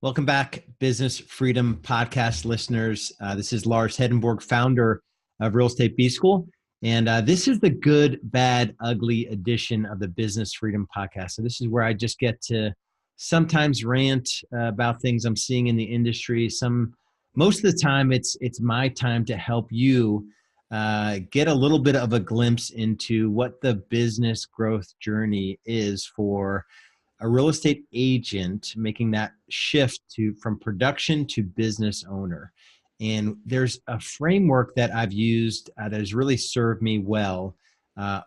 Welcome back, Business Freedom Podcast listeners. This is Lars Hedenborg, founder of Real Estate B School. And this is the good, bad, ugly edition of the Business Freedom Podcast. So this is where I just get to sometimes rant about things I'm seeing in the industry. Most of the time, it's my time to help you get a little bit of a glimpse into what the business growth journey is for a real estate agent making that shift from production to business owner. And there's a framework that I've used that has really served me well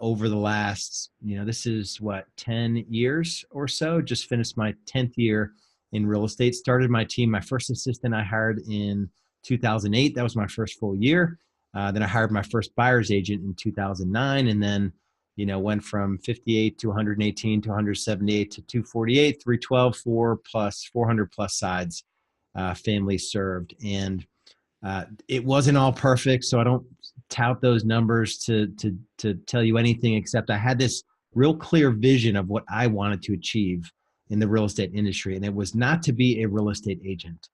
over the last, this is 10 years or so. Just finished my 10th year in real estate, started my team. My first assistant I hired in 2008. That was my first full year. Then I hired my first buyer's agent in 2009. And then went from 58 to 118 to 178 to 248, 312, 400 plus sides, families served. And it wasn't all perfect, so I don't tout those numbers to tell you anything, except I had this real clear vision of what I wanted to achieve in the real estate industry. And it was not to be a real estate agent,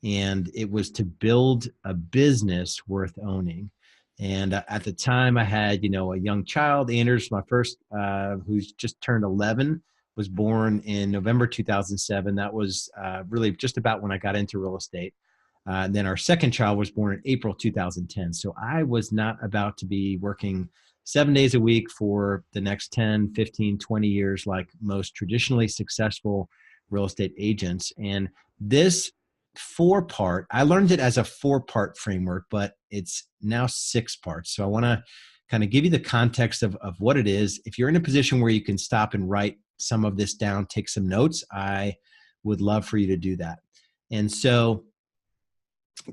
and it was to build a business worth owning. And at the time I had, a young child, Anders, my first, who's just turned 11, was born in November 2007. That was really just about when I got into real estate. And then our second child was born in April 2010. So I was not about to be working 7 days a week for the next 10, 15, 20 years like most traditionally successful real estate agents. And this I learned it as a 4-part framework, but it's now 6 parts. So I want to kind of give you the context of what it is. If you're in a position where you can stop and write some of this down, take some notes, I would love for you to do that. And so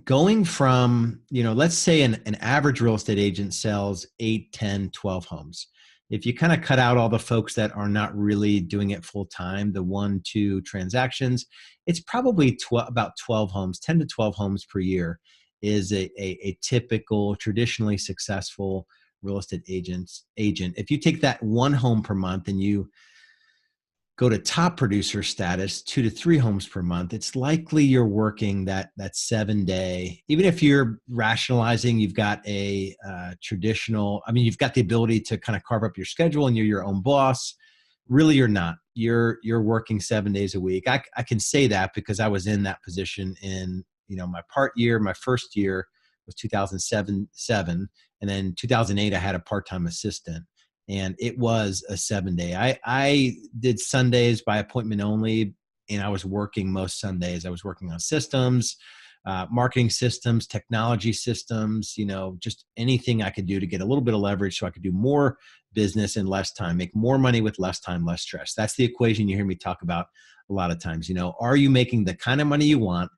going from, let's say an average real estate agent sells 8, 10, 12 homes. If you kind of cut out all the folks that are not really doing it full time, the 1-2 transactions, it's probably about 12 homes, 10 to 12 homes per year is a typical, traditionally successful real estate agent. If you take that 1 home per month and you go to top producer status, 2 to 3 homes per month, it's likely you're working that 7-day. Even if you're rationalizing, you've got a you've got the ability to kind of carve up your schedule and you're your own boss. Really, you're not. You're working 7 days a week. I can say that because I was in that position in my my first year was 2007, and then 2008 I had a part-time assistant. And it was a 7-day. I did Sundays by appointment only, and I was working most Sundays. I was working on systems, marketing systems, technology systems, just anything I could do to get a little bit of leverage so I could do more business in less time, make more money with less time, less stress. That's the equation you hear me talk about a lot of times. Are you making the kind of money you want,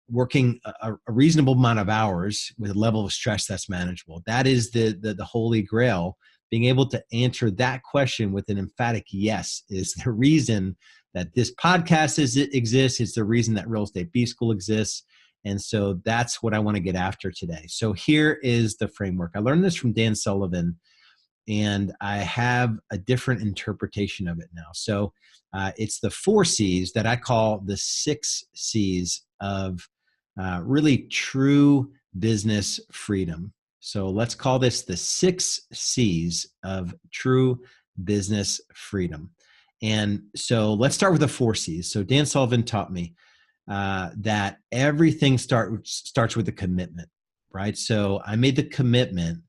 working a reasonable amount of hours with a level of stress that's manageable? That is the holy grail. Being able to answer that question with an emphatic yes is the reason that this podcast exists. It's the reason that Real Estate B School exists. And so that's what I want to get after today. So here is the framework. I learned this from Dan Sullivan, and I have a different interpretation of it now. So it's the 4 C's that I call the 6 C's of really true business freedom. So let's call this the 6 C's of true business freedom. And so let's start with the 4 C's. So Dan Sullivan taught me that everything starts with a commitment, right? So I made the commitment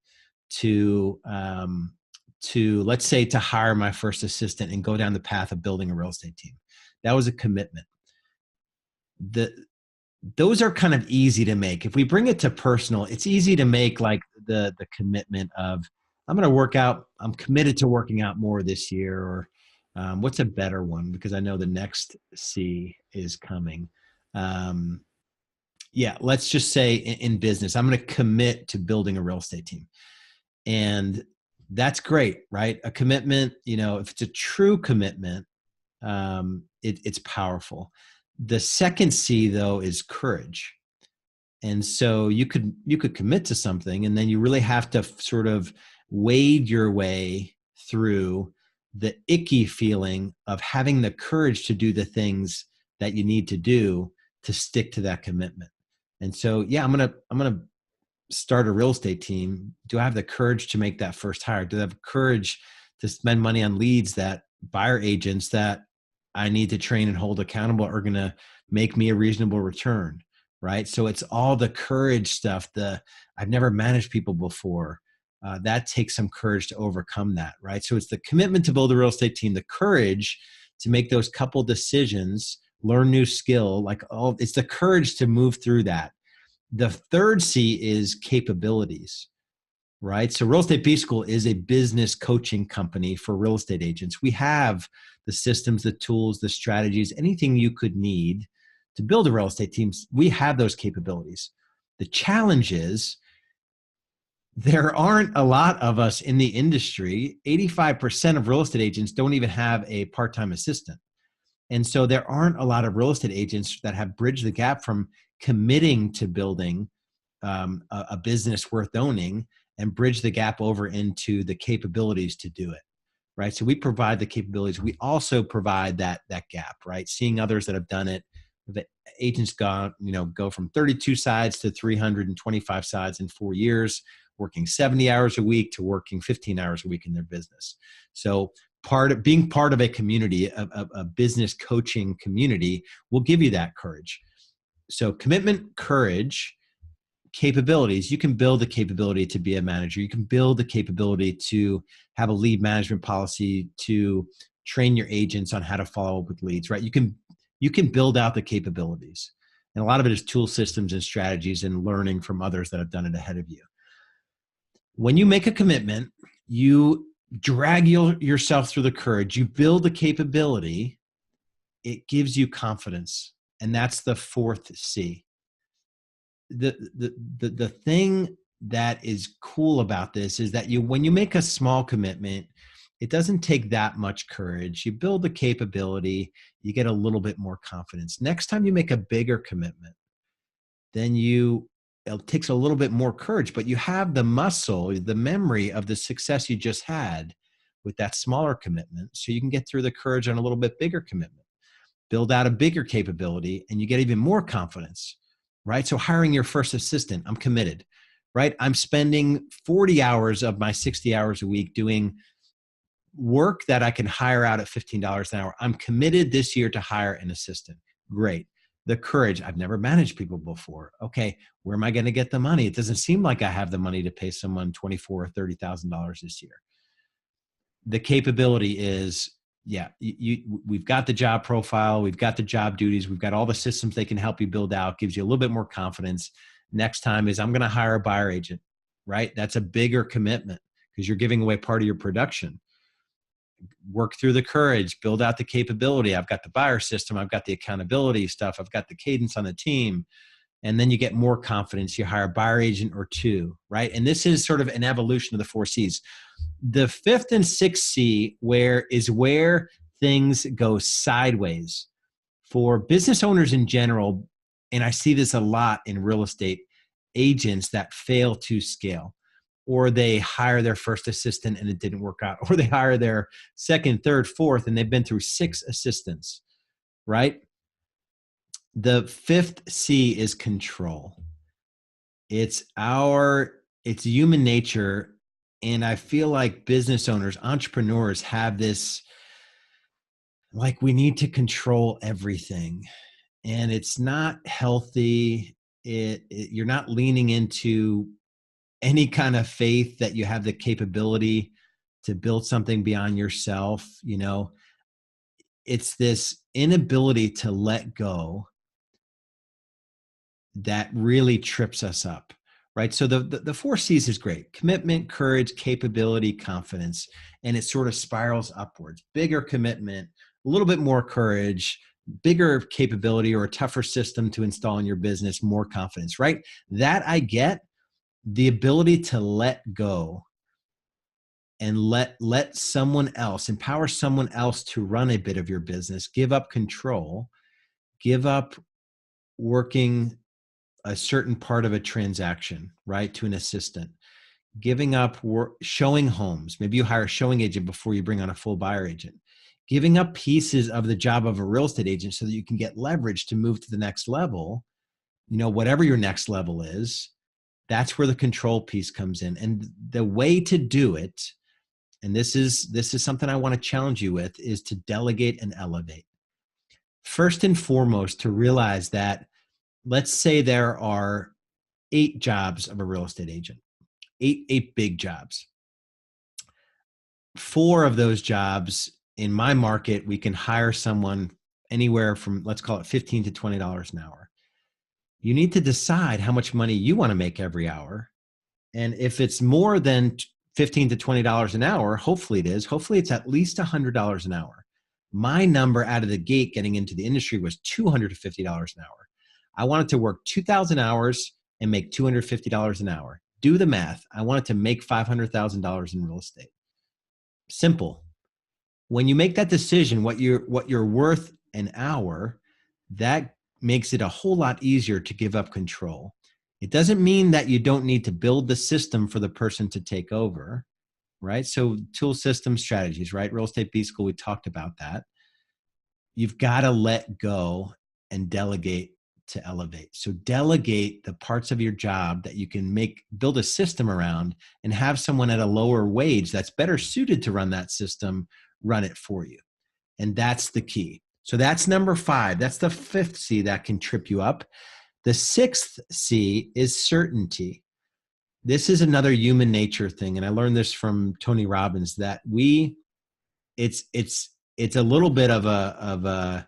to let's say to hire my first assistant and go down the path of building a real estate team. That was a commitment. Those are kind of easy to make. If we bring it to personal, it's easy to make like the commitment of, I'm going to work out, I'm committed to working out more this year, or what's a better one? Because I know the next C is coming. Let's just say in business, I'm going to commit to building a real estate team. And that's great, right? A commitment, if it's a true commitment, it's powerful. The second C, though, is courage. And so you could commit to something, and then you really have to sort of wade your way through the icky feeling of having the courage to do the things that you need to do to stick to that commitment. And so, yeah, I'm gonna start a real estate team. Do I have the courage to make that first hire? Do I have courage to spend money on leads, that buyer agents that I need to train and hold accountable are going to make me a reasonable return? Right. So it's all the courage stuff. I've never managed people before. That takes some courage to overcome that. Right. So it's the commitment to build a real estate team, the courage to make those couple decisions, learn new skill, it's the courage to move through that. The third C is capabilities, right? So Real Estate B School is a business coaching company for real estate agents. We have the systems, the tools, the strategies, anything you could need to build a real estate team. We have those capabilities. The challenge is there aren't a lot of us in the industry. 85% of real estate agents don't even have a part-time assistant. And so there aren't a lot of real estate agents that have bridged the gap from committing to building a business worth owning and bridge the gap over into the capabilities to do it, right? So we provide the capabilities. We also provide that gap, right? Seeing others that have done it. The agents go from 32 sides to 325 sides in 4 years, working 70 hours a week to working 15 hours a week in their business. So being part of a community, a business coaching community, will give you that courage. So commitment, courage, capabilities. You can build the capability to be a manager. You can build the capability to have a lead management policy, to train your agents on how to follow up with leads, right? You can build out the capabilities. And a lot of it is tool systems and strategies and learning from others that have done it ahead of you. When you make a commitment, you drag yourself through the courage, you build the capability, it gives you confidence. And that's the fourth C. The thing that is cool about this is that when you make a small commitment, it doesn't take that much courage. You build the capability, you get a little bit more confidence. Next time you make a bigger commitment, then it takes a little bit more courage, but you have the muscle, the memory of the success you just had with that smaller commitment. So you can get through the courage on a little bit bigger commitment, build out a bigger capability, and you get even more confidence, right? So hiring your first assistant, I'm committed, right? I'm spending 40 hours of my 60 hours a week doing work that I can hire out at $15 an hour. I'm committed this year to hire an assistant. Great. The courage, I've never managed people before. Okay, where am I going to get the money? It doesn't seem like I have the money to pay someone $24,000 or $30,000 this year. The capability is, we've got the job profile, we've got the job duties, we've got all the systems they can help you build out, gives you a little bit more confidence. Next time is I'm going to hire a buyer agent, right? That's a bigger commitment because you're giving away part of your production. Work through the courage, build out the capability. I've got the buyer system. I've got the accountability stuff. I've got the cadence on the team. And then you get more confidence. You hire a buyer agent or two, right? And this is sort of an evolution of the 4 C's. The fifth and sixth C where things go sideways for business owners in general. And I see this a lot in real estate agents that fail to scale. Or they hire their first assistant and it didn't work out. Or they hire their second, third, fourth, and they've been through 6 assistants, right? The fifth C is control. It's human nature. And I feel like business owners, entrepreneurs have this, like we need to control everything. And it's not healthy. You're not leaning into any kind of faith that you have the capability to build something beyond yourself. It's this inability to let go that really trips us up, right? So the 4 C's is great: commitment, courage, capability, confidence, and it sort of spirals upwards. Bigger commitment, a little bit more courage, bigger capability or a tougher system to install in your business, more confidence, right? That I get. The ability to let go and let someone else, empower someone else to run a bit of your business, give up control, give up working a certain part of a transaction, right, to an assistant, giving up showing homes. Maybe you hire a showing agent before you bring on a full buyer agent. giving up pieces of the job of a real estate agent so that you can get leverage to move to the next level, whatever your next level is. That's where the control piece comes in. And the way to do it, and this is something I want to challenge you with, is to delegate and elevate. First and foremost, to realize that, let's say there are 8 jobs of a real estate agent, eight big jobs. 4 of those jobs in my market, we can hire someone anywhere from, let's call it $15 to $20 an hour. You need to decide how much money you want to make every hour. And if it's more than $15 to $20 an hour, hopefully it is. Hopefully it's at least $100 an hour. My number out of the gate getting into the industry was $250 an hour. I wanted to work 2,000 hours and make $250 an hour. Do the math. I wanted to make $500,000 in real estate. Simple. When you make that decision, what you're worth an hour, that makes it a whole lot easier to give up control. It doesn't mean that you don't need to build the system for the person to take over, right? So tool, system, strategies, right? Real Estate B School, we talked about that. You've got to let go and delegate to elevate. So delegate the parts of your job that you can build a system around, and have someone at a lower wage that's better suited to run that system, run it for you. And that's the key. So that's number 5. That's the 5th C that can trip you up. The 6th C is certainty. This is another human nature thing. And I learned this from Tony Robbins, that it's a little bit of a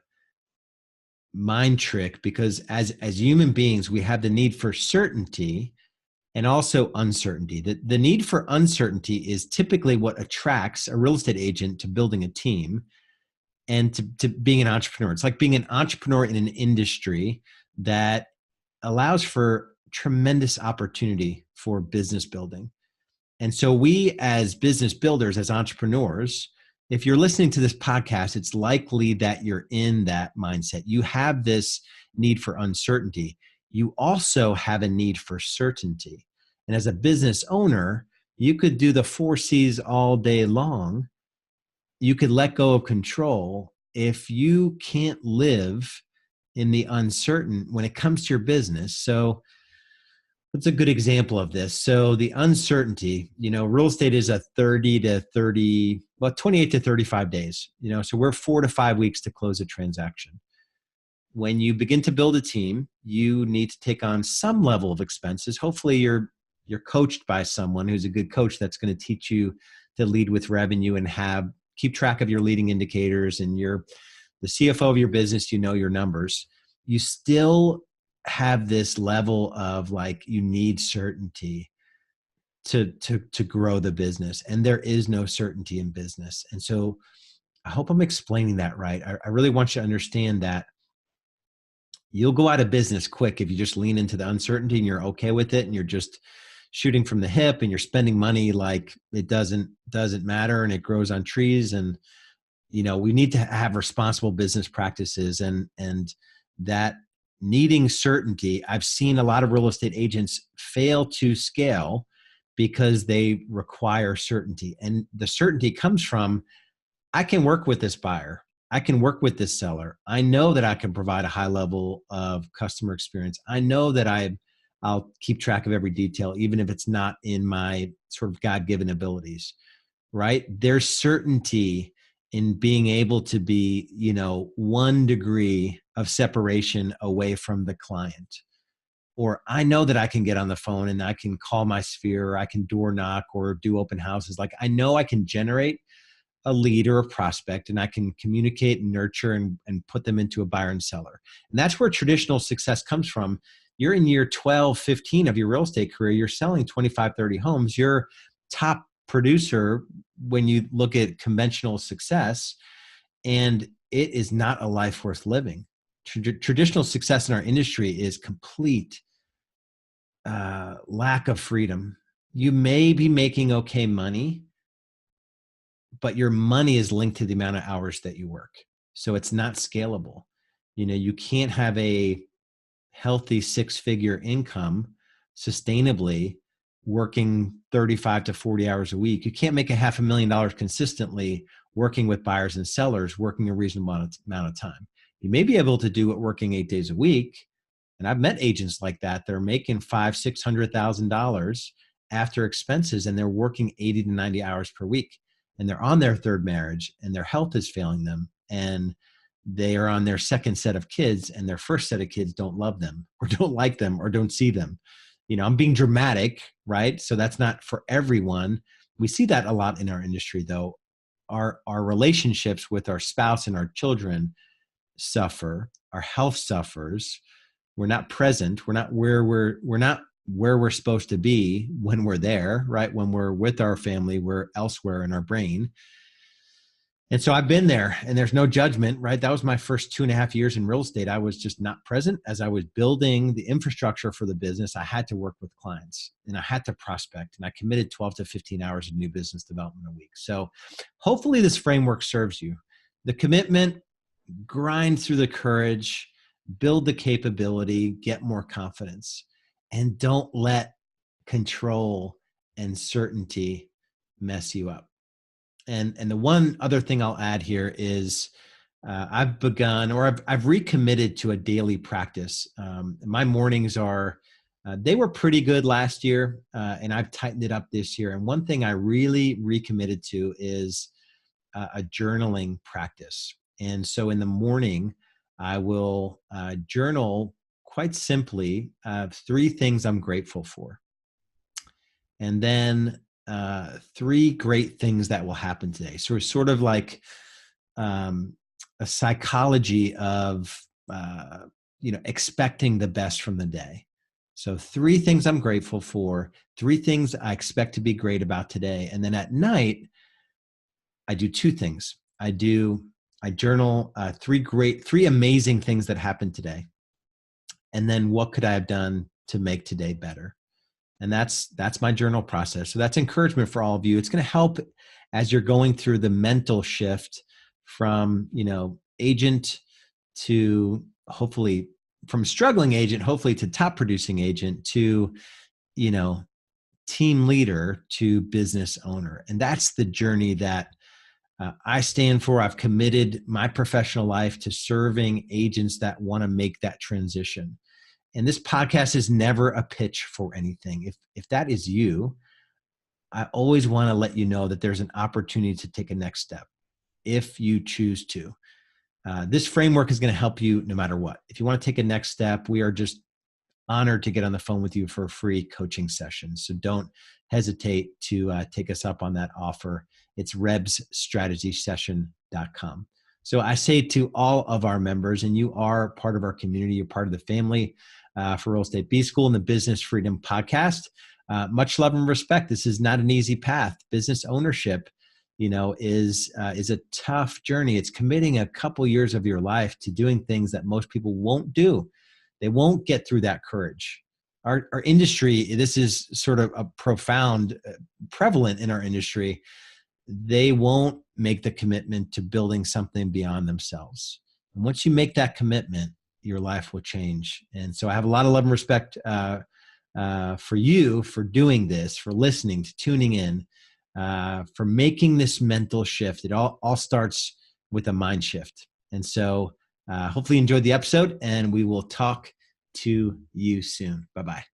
mind trick, because as human beings, we have the need for certainty and also uncertainty. The need for uncertainty is typically what attracts a real estate agent to building a team and to being an entrepreneur. It's like being an entrepreneur in an industry that allows for tremendous opportunity for business building. And so we, as business builders, as entrepreneurs, if you're listening to this podcast, it's likely that you're in that mindset. You have this need for uncertainty. You also have a need for certainty. And as a business owner, you could do the 4 C's all day long. You could let go of control. If you can't live in the uncertain when it comes to your business. So what's a good example of this? So the uncertainty, real estate is a 28 to 35 days, so we're 4 to 5 weeks to close a transaction. When you begin to build a team, you need to take on some level of expenses. Hopefully you're coached by someone who's a good coach that's going to teach you to lead with revenue and keep track of your leading indicators, and you're the CFO of your business, your numbers. You still have this level of you need certainty to grow the business, and there is no certainty in business. And so I hope I'm explaining that right. I really want you to understand that you'll go out of business quick if you just lean into the uncertainty and you're okay with it, and you're just shooting from the hip, and you're spending money like it doesn't matter, and it grows on trees. And we need to have responsible business practices, and that needing certainty. I've seen a lot of real estate agents fail to scale because they require certainty. And the certainty comes from, I can work with this buyer. I can work with this seller. I know that I can provide a high level of customer experience. I know that I'll keep track of every detail, even if it's not in my sort of God-given abilities, right? There's certainty in being able to be, 1 degree of separation away from the client. Or I know that I can get on the phone and I can call my sphere, or I can door knock or do open houses. I know I can generate a lead or a prospect, and I can communicate and nurture and put them into a buyer and seller. And that's where traditional success comes from. You're in year 12, 15 of your real estate career. You're selling 25, 30 homes. You're top producer when you look at conventional success, and it is not a life worth living. Traditional success in our industry is complete lack of freedom. You may be making okay money, but your money is linked to the amount of hours that you work. So it's not scalable. You can't have a healthy 6-figure income sustainably working 35 to 40 hours a week. You can't make $500,000 consistently working with buyers and sellers, working a reasonable amount of time. You may be able to do it working 8 days a week. And I've met agents like that. They're making $500,000-$600,000 after expenses, and they're working 80 to 90 hours per week. And they're on their third marriage, and their health is failing them. And they are on their second set of kids, and their first set of kids don't love them or don't like them or don't see them. I'm being dramatic, right? So that's not for everyone. We see that a lot in our industry, though. Our relationships with our spouse and our children suffer. Our health suffers. We're not present. We're not where we're supposed to be when we're there, right? When we're with our family, we're elsewhere in our brain. And so I've been there, and there's no judgment, right? That was my first 2.5 years in real estate. I was just not present. As I was building the infrastructure for the business, I had to work with clients, and I had to prospect, and I committed 12 to 15 hours of new business development a week. So hopefully this framework serves you. The commitment, grind through the courage, build the capability, get more confidence, and don't let control and certainty mess you up. And the one other thing I'll add here is I've begun, or I've recommitted to a daily practice. My mornings they were pretty good last year, and I've tightened it up this year. And one thing I really recommitted to is a journaling practice. And so in the morning, I will journal quite simply 3 things I'm grateful for. And then 3 great things that will happen today. So it's sort of like a psychology of, expecting the best from the day. So 3 things I'm grateful for, 3 things I expect to be great about today. And then at night, I do 2 things. I journal 3 amazing things that happened today. And then what could I have done to make today better? And that's my journal process. So that's encouragement for all of you. It's going to help as you're going through the mental shift from, agent to hopefully from struggling agent, hopefully to top producing agent to, team leader to business owner. And that's the journey that I stand for. I've committed my professional life to serving agents that want to make that transition. And this podcast is never a pitch for anything. If that is you, I always want to let you know that there's an opportunity to take a next step if you choose to. This framework is going to help you no matter what. If you want to take a next step, we are just honored to get on the phone with you for a free coaching session. So don't hesitate to take us up on that offer. It's rebsstrategysession.com. So I say to all of our members, and you are part of our community, you're part of the family for Real Estate B School and the Business Freedom Podcast. Much love and respect. This is not an easy path. Business ownership, is a tough journey. It's committing a couple years of your life to doing things that most people won't do. They won't get through that courage. Our industry, this is sort of a profound, prevalent in our industry. They won't make the commitment to building something beyond themselves. And once you make that commitment, your life will change. And so I have a lot of love and respect for you for doing this, for listening, to tuning in, for making this mental shift. It all starts with a mind shift. And so hopefully you enjoyed the episode, and we will talk to you soon. Bye-bye.